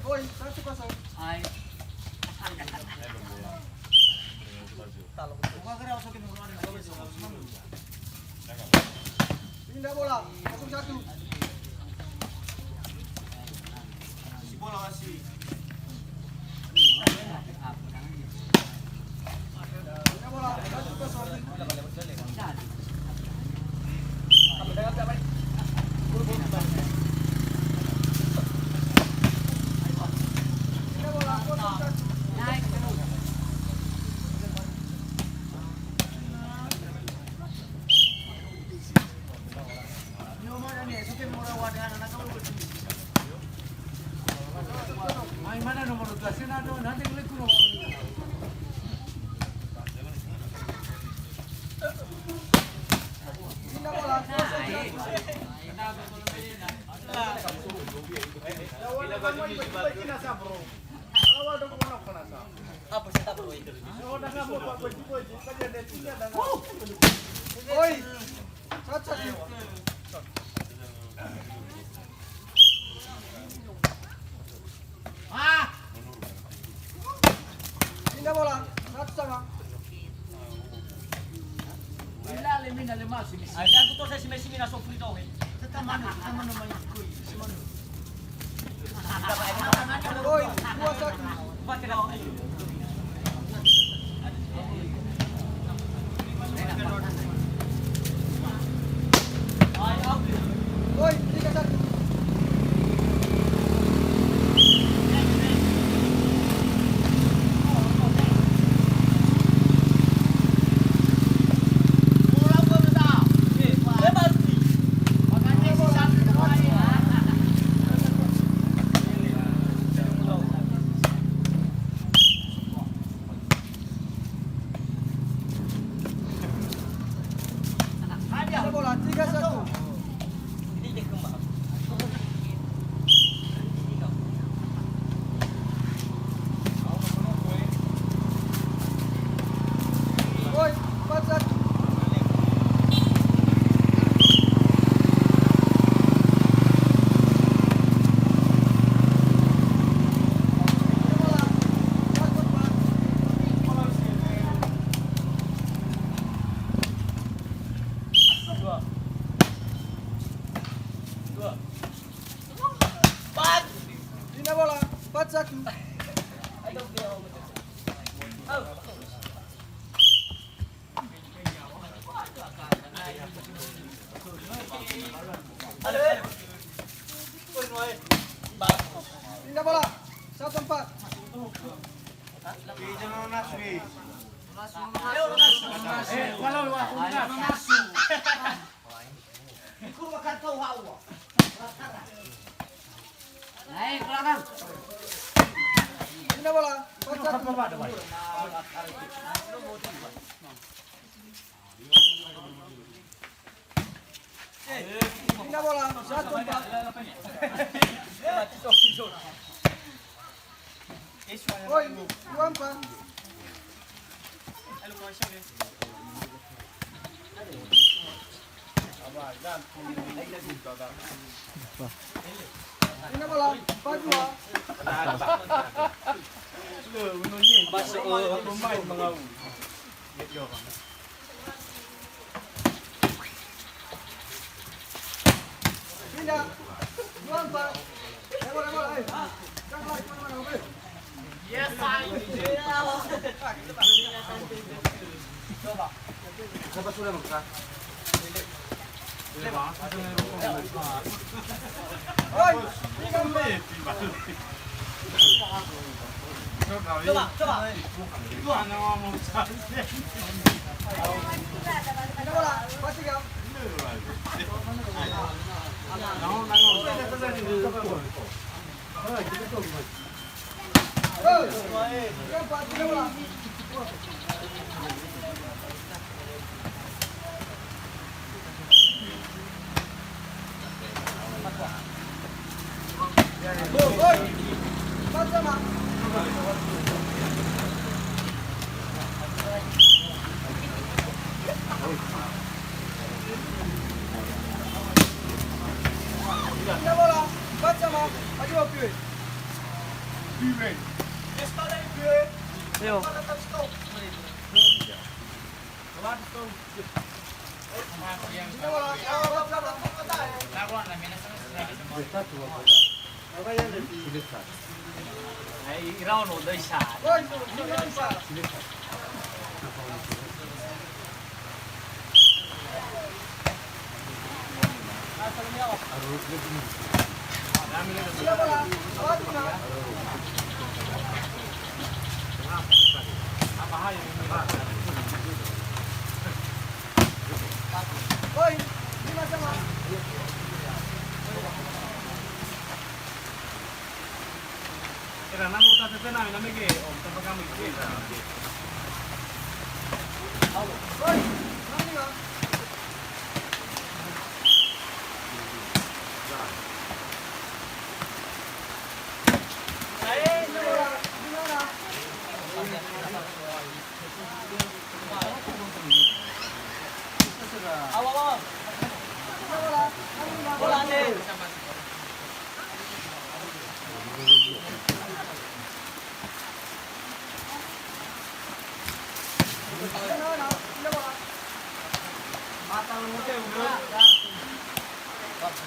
Woi, 1-0. Ay. Pindah bola, 1-1. Si bola masih. Pindah bola, 1-0. Pindah bola, 0-1. Ay, mana nomor 12 na doon. Nanti ulit ko. Pindah bola, 0-1. Woi, 1-1. Ah! Pindah bola, 1-1. Ilalim na lima si Messi. Ay, aku tuh saya si Messi mina sofri daw eh. Tama naman ko. Si Manu. Woi, 2-1. Bakit daw eh? Ay, out. Woi, 3-1. Pulang ko na. Bebas ni. Makanya si Sam na kaya. Pindah bola, 3-1. Ini dia kembang. Woi, 4-1. Pindah bola, 1-4. Dua. Empat. Pindah bola, 4-1. Pindah bola, 1-4. Walau aku enggak. Naik belakang. Pindah bola, 4-1. Pindah bola, 1-4. Woi, 2-4. Pindah bola, 4-2. Masuk pemain mengawu. Pindah, 2-4. Bola, bola, jangan lari kemana-mana, oke? Yes, I. Siapa sudah buka? Woi, 3-4. Coba, coba. Pindah bola, 4-3. Woi, 3-4, pindah bola. Woi, 4-sama. Pindah bola, 4-sama. Ayo, Piu. Ayo. Sino wala? Laruan na, minasa na Ay, iraw no, doy sa. Hoy, sino wala isa? Sino wala? Awat mo na. Hoy, di masama. Era namo ta te na namige o tapagami ke. Hoy, nani ba? Sino wala? Sino wala? Awa. Sino wala? Nani ba? Wala din. Sino wala? Sino wala? Matang mo te ulo. Nani ba? Sino wala?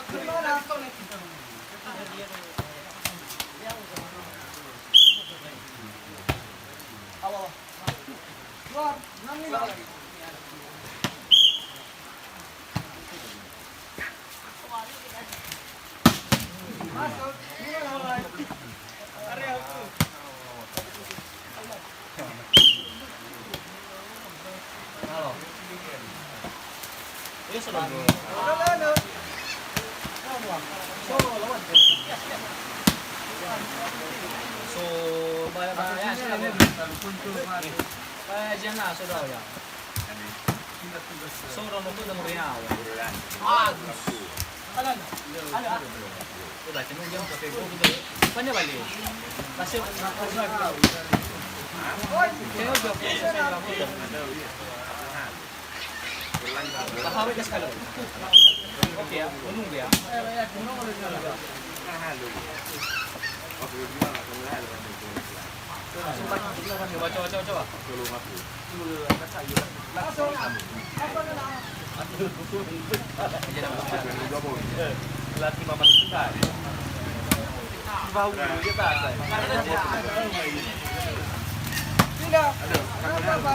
Sino wala? Luar, nani ba? Masuk, sino wala? Ari aku. Ayo sudah. Wala no. So, baya sila mo. Diyan na, so daw yan. So, rano to ng riyaw. Ano? Diba, tinugyan ko kay Gogo doon. Panya bali. Kasi, Hoy, kayo ba po sa sila mo? Kahawig kas kalo. Okay, unong dia. Coba. masuk. Apa na lang? Latih maman suka. Bau dia tak. Tidak. Apa ba?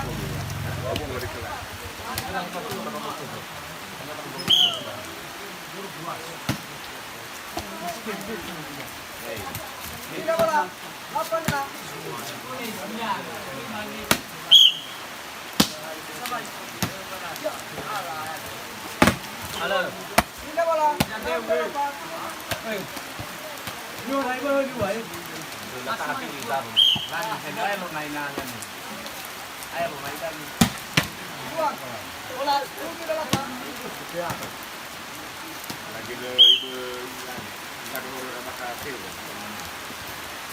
Tidak wala. Apa na lang? Halo. Tidak wala. Apa? Nyo rai ba ni wai? La ta ki ni da. La ni sen ai lo nai na ni. Ai lo nai da ni. Luar. Wala. Rugi na lang. Lagi le ibu yang tak ada orang makan sil.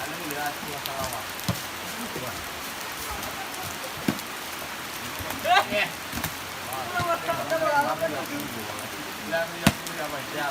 Ano ni la ti sa lawa. Tidak wala. Apa na? La ni ya ku ya ba ya.